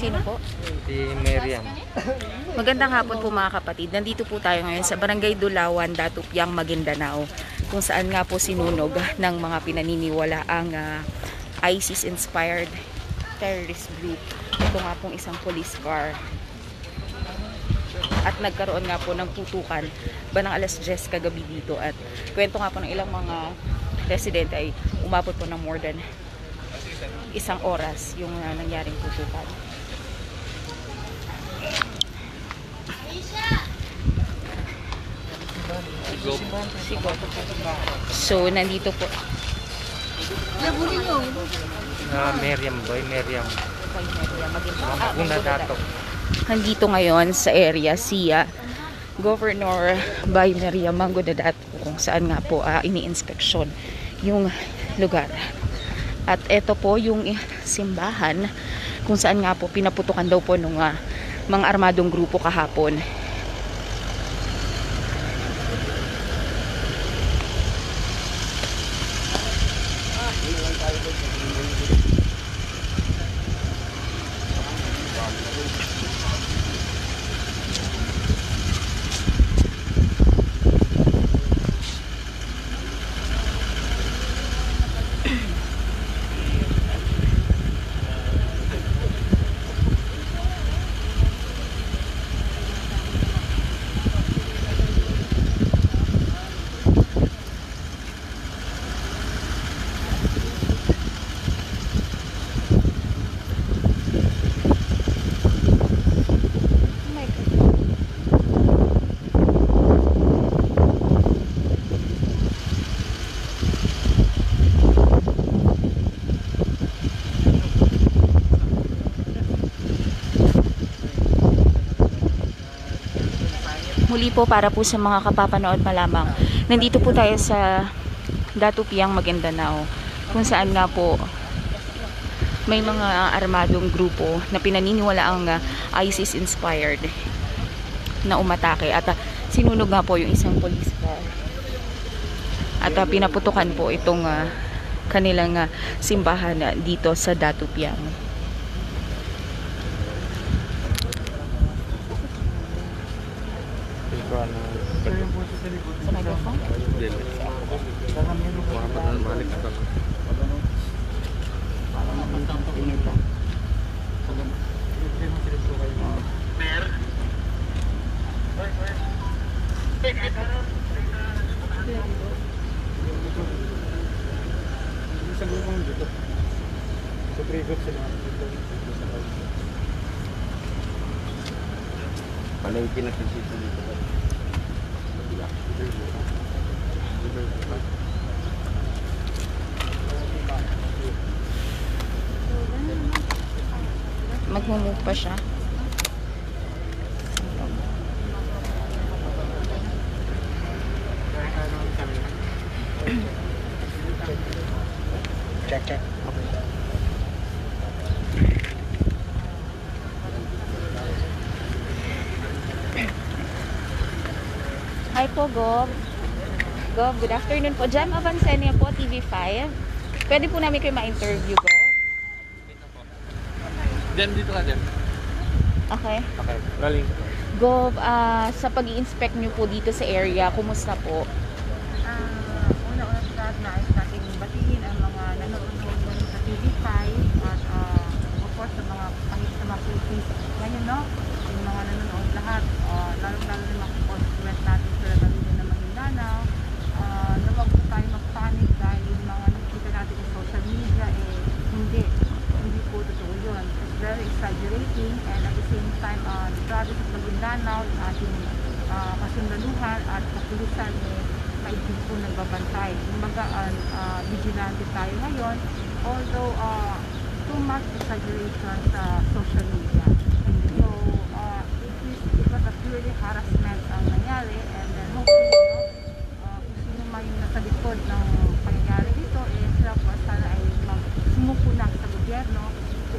Sino po? Si Miriam. Magandang hapon po mga kapatid. Nandito po tayo ngayon sa Barangay Dulawan, Datupiang, Maguindanao, kung saan nga po sinunog ng mga pinaniniwala ang ISIS-inspired terrorist group. Ito nga pong isang police car. At nagkaroon nga po ng putukan ba ng alas 10 kagabi dito. At kwento nga po ng ilang mga residente ay umabot po ng more than isang oras yung nangyaring putukan. So, nandito po. Miriam boy, Miriam. Dato. Nandito ngayon sa area si Governor by Miriam Mangudadato, kung saan nga po ini-inspeksyon yung lugar. At ito po yung simbahan kung saan nga po pinaputukan daw po ng mga armadong grupo kahapon. Muli po, para po sa mga kapapanood malamang, nandito po tayo sa Datupiang, Maguindanao, kung saan nga po may mga armadong grupo na pinaniniwala ang ISIS-inspired na umatake. At sinunog nga po yung isang police car. At pinaputukan po itong kanilang simbahan dito sa Datupiang. Sa microphone? Palengke na kasi dito. Magmumove pa siya. Check. Hi po, Gob. Gob, good afternoon po. Jem Avancenia po, TV5. Pwede po namin kayo ma-interview, Gob? Jem, dito ka, Jem. Okay. Okay, rolling. Gob, sa pag-i-inspect nyo po dito sa area, kumusta po? Una-una sa lahat, nais natin batiin ang mga nanonood sa TV5 at of course sa mga kahit sa mga Philippines ngayon, no? Yung mga nanonood lahat, lalo-lalo na mga constituent natin sa Laguna ng Maguindanao, na wag po tayo mag-panic dahil yung mga nakikita natin sa social media, hindi po totoo yun. It's very exaggerating, and at the same time, the province of Maguindanao, yung ating kasundaluhan at kapulisan, kaibig po nagbabantay. Kumbaga, vigilante tayo ngayon, although too much exaggeration sa social media. So, it was a purely harassment ang nangyari, and then hopefully, kung sino man yung nasa likod ng pangyayari dito, sila po sana ay sumuko na sa gobyerno,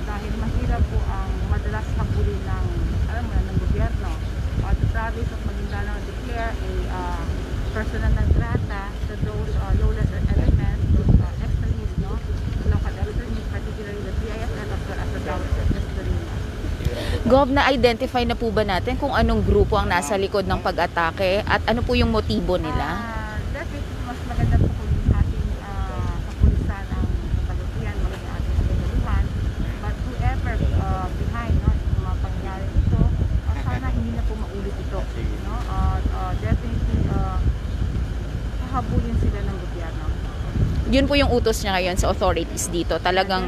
dahil mahirap po ang madalas habulin ng gobyerno. The province of Maguindanao declare a personal non grata to those lawless elements, those extremists, local extremists, particularly the PIFL as well as the government. Gov, na-identify na po ba natin kung anong grupo ang nasa likod ng pag-atake at ano po yung motibo nila? Definitely, mas maganda po kung yung ating kapulisan ang kalukuyan, maganda ating kalukuyan. But whoever behind, no, yung mga pangyayari ito, sana hindi na po maulit ito. No? Definitely, hahabulin sila ng gobyerno. Yun po yung utos niya ngayon sa authorities dito. Talagang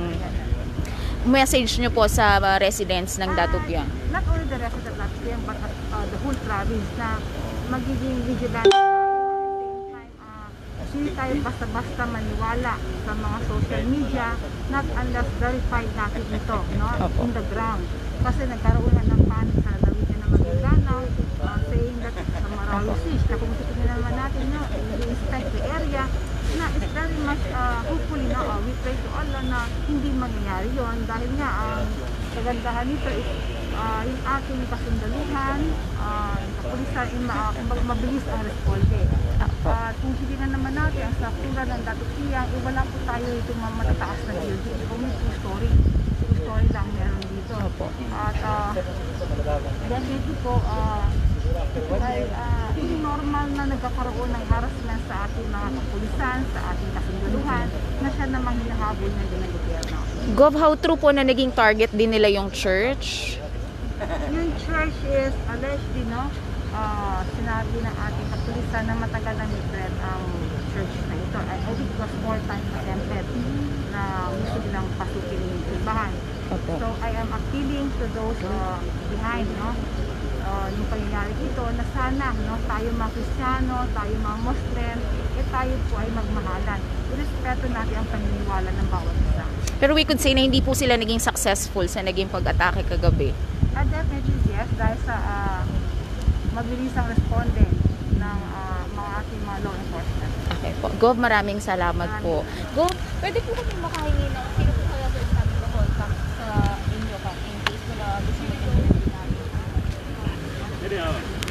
message niyo po sa residents ng Datupiang. Not only the resident of Datupiang, but the whole province na magiging vigilant. At the same time, hindi tayo basta-basta maniwala sa mga social media, not unless verified natin ito, no? In the ground. Kasi nagkaroon na ng panic sa lalawigan ng Maguindanao, saying that sa Marawi-Fish, na kung titignan naman natin, no, i-inspect the area, na it's very much hopefully na we pray to Allah na hindi mangyayari yon dahil nga ang kagandahan nito is yung ating kasundaluhan, yung kapulisan, mabilis ang responde. At kung titignan naman natin ang struktura ng Datupiang, wala po tayo itong matataas na building. Only two-story lang meron dito. At definitely po ay hindi normal na nagkakaroon ng harassment sa ating mga kapulisan, sa ating kasundaluhan, na siya namang hinahabol na din ng gobyerno. Gov, how true po na naging target din nila yung church? Yung church is allegedly, no, sinabi ng ating kapulisan na matagal na ni-threat ang church na ito. I think it was 4 times attempted na gusto nilang pasukin yung simbahan. So I am appealing to those behind, no, yung pangyayari ito, na sana, no, tayo mga Kristiyano, tayo mga Muslim, tayo po ay magmahalan. Irespeto natin ang paniniwala ng bawat isa. Pero we could say na hindi po sila naging successful sa naging pag-atake kagabi. Definitely yes, dahil sa mabilis ang responde ng mga ating mga law enforcement. Okay po. Gov, maraming salamat po. Gov, pwede po kami makahingi ng sino po kaya pwede namin makontak sa inyo pa in case na gusto mo namin namin.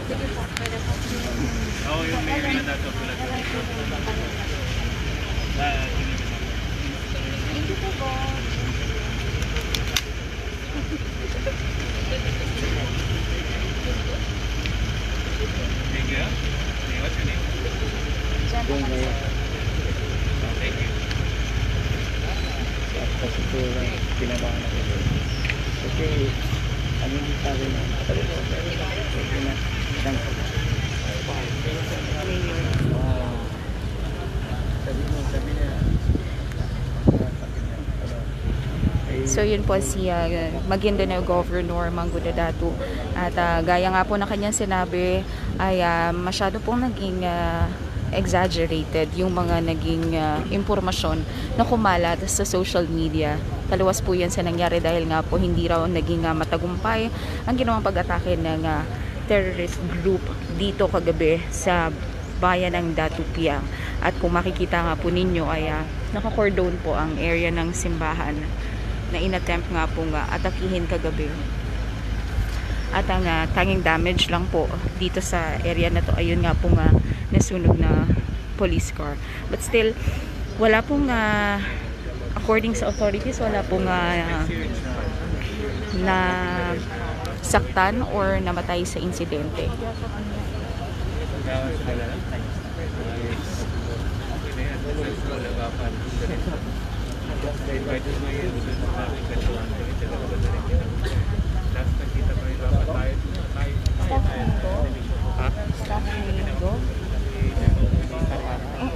Sige po, pwede po. Oo, yung may dato pala. Thank you po, Gov. Thank you. What's your name? Thank you. Kasi po pinabahan ako. Kasi ano yung sabi na sabi ko na isang sabi niya So yun po si Maguindanao Governor Manguda Datu. At gaya nga po na kanyang sinabi ay masyado pong naging exaggerated yung mga naging impormasyon na kumalat sa social media. Taliwas po yan sa nangyari dahil nga po hindi raw naging matagumpay ang ginawang pag-atake ng terrorist group dito kagabi sa bayan ng Datupiang. At kung makikita nga po ninyo ay naka-cordon po ang area ng simbahan na inattempt nga po atakihin kagabi. At ang tanging damage lang po dito sa area na to ayun nga po nasunog na police car. But still, wala pong according sa authorities, wala pong na saktan or namatay sa insidente.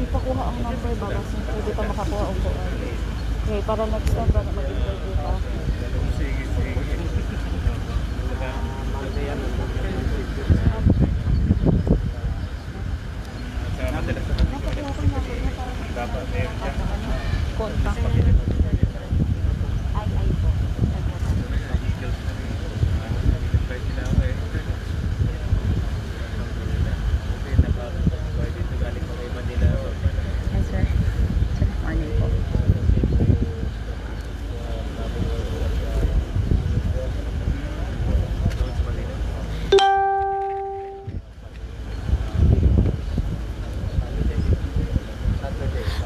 Ipakuha ang number ba kasi pwede pa makakuha ang buwan. Okay, para next time ba na mag-interview ka? Sige, sige. Madalas na dapat meron siya. Contact. Ay po. Yes, sir. Good morning po.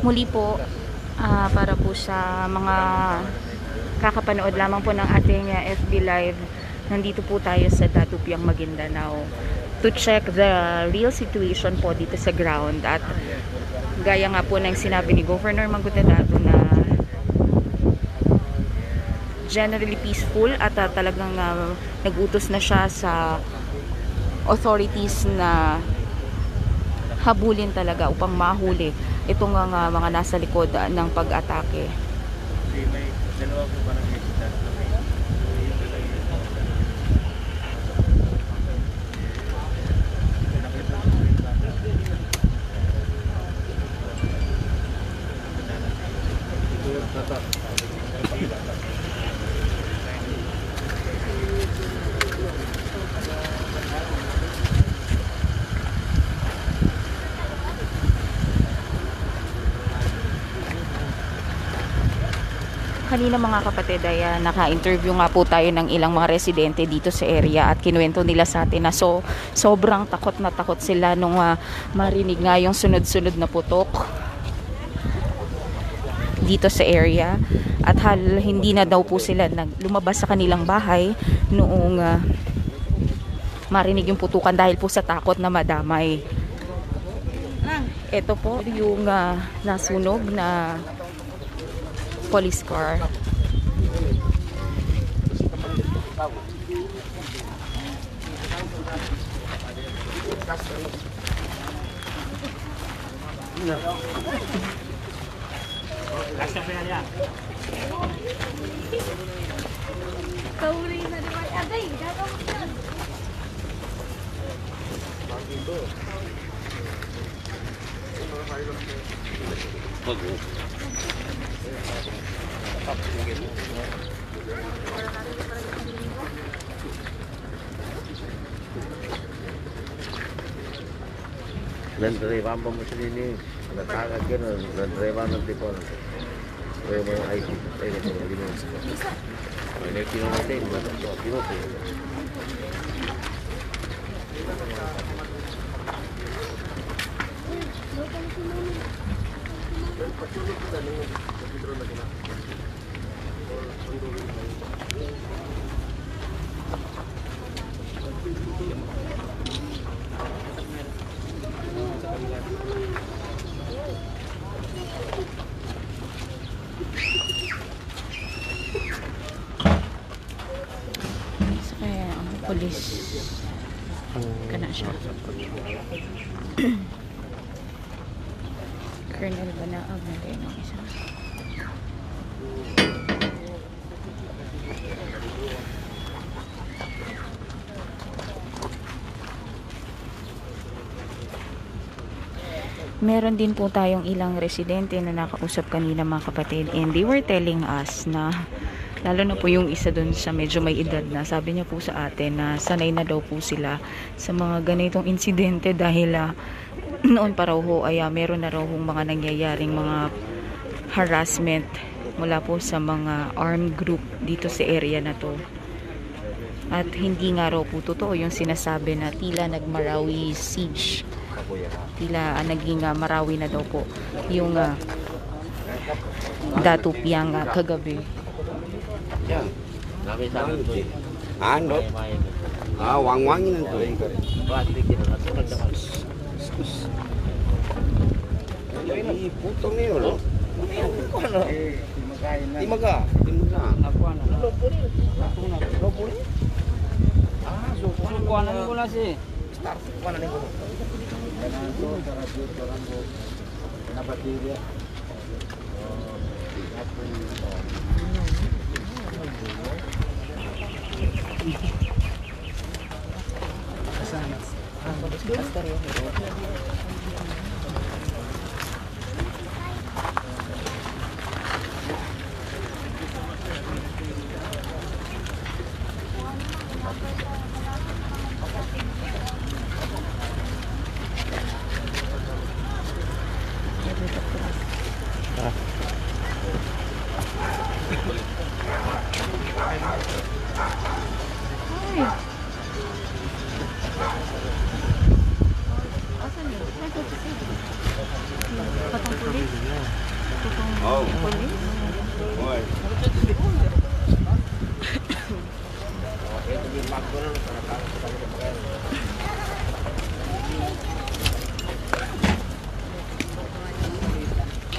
Muli po, para po sa mga kakapanood lamang po ng ating FB Live, Nandito po tayo sa Datupiang Maguindanao to check the real situation po dito sa ground. At gaya nga po ng sinabi ni Governor Mangudadatu na generally peaceful at talagang nag-utos na siya sa authorities na habulin talaga upang mahuli itong mga nasa likod ng pag-atake. Kasi may dalawa po parang hesitant na may yun talaga yung nakita ko yung bata. Kanina mga kapatid ay naka-interview nga po tayo ng ilang mga residente dito sa area at kinuwento nila sa atin na sobrang takot na takot sila nung marinig nga yung sunod-sunod na putok dito sa area at hindi na daw po sila lumabas sa kanilang bahay noong marinig yung putukan dahil po sa takot na madamay. Ito po yung nasunog na police car. Nandrevan pa mo sa nini. Natagad ka na. Nandrevan ng tipo. Kaya mga IT. Ay, ito mga limos. May nakikinom natin. Matapos. Kaya ang police kana siya. Colonel Banaag na din ang isa. Meron din po tayong ilang residente na nakausap kanina mga kapatid, and they were telling us na lalo na po yung isa dun sa medyo may edad na, sabi niya po sa atin na sanay na daw po sila sa mga ganitong insidente dahil noon pa raw ho ay meron na raw hong mga nangyayaring mga harassment mula po sa mga armed group dito sa area na to. At hindi nga raw po totoo yung sinasabi na tila nagmarawi siege. Tila naging marawi na daw po yung Datupiang kagabi. Ano? Wang-wangin ang to. Putong niyo, no? Timaga. Sukuanan ko na si. Start ko na nito.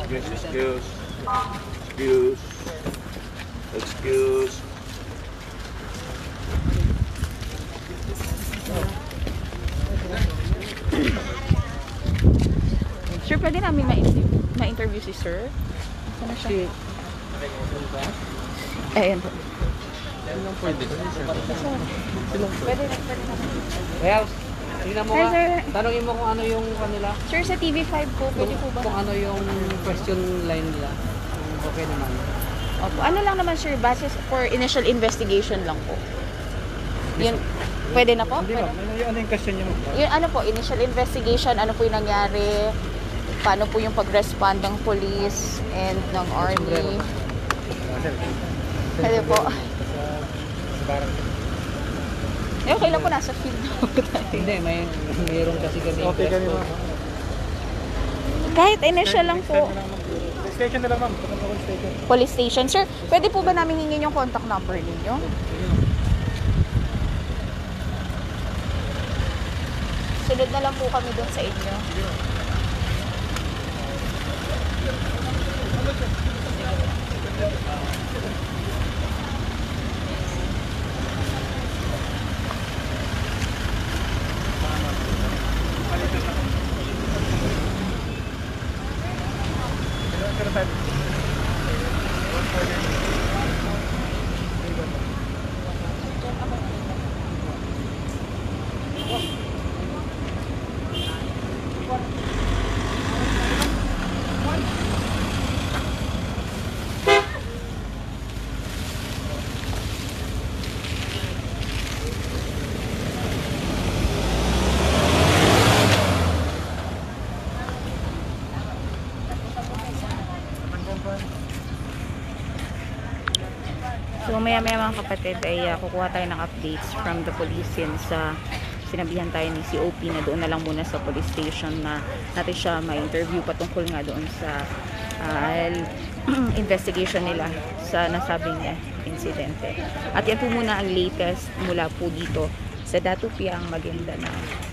Excuse. Excuse. Excuse. Sir, pwede namin ma-interview si sir? Ano siya? Ayan po. Well, tingnan mo Hi, nga. sir. Tanongin mo kung ano yung kanila. Sir, sa TV5 po, pwede po ba? Kung ano yung question line nila. Kung okay naman. Opo. Ano lang naman sir, basis for initial investigation lang po. Yun, pwede na po? Hindi Pwede. ma'am, ano yung question niyo ma'am? Yung ano po, initial investigation, ano po yung nangyari, paano po yung pag-respond ng police and ng army. Pwede po. Eh, okay lang po, nasa field na po tayo. Hindi, mayroon kasi kami. Okay kami ma'am. Kahit initial lang po. Station na lang ma'am. Punta ko station. Police station. Sir, pwede po ba namin hingin yung contact number ninyo? Sunod na lang po kami doon sa inyo. So maya-maya mga kapatid ay kukuha tayo ng updates from the police since sinabihan tayo ni COP na doon na lang muna sa police station na natin siya ma-interview patungkol nga doon sa investigation nila sa nasabing insidente. At yan po muna ang latest mula po dito sa Datupiang, Maguindanao.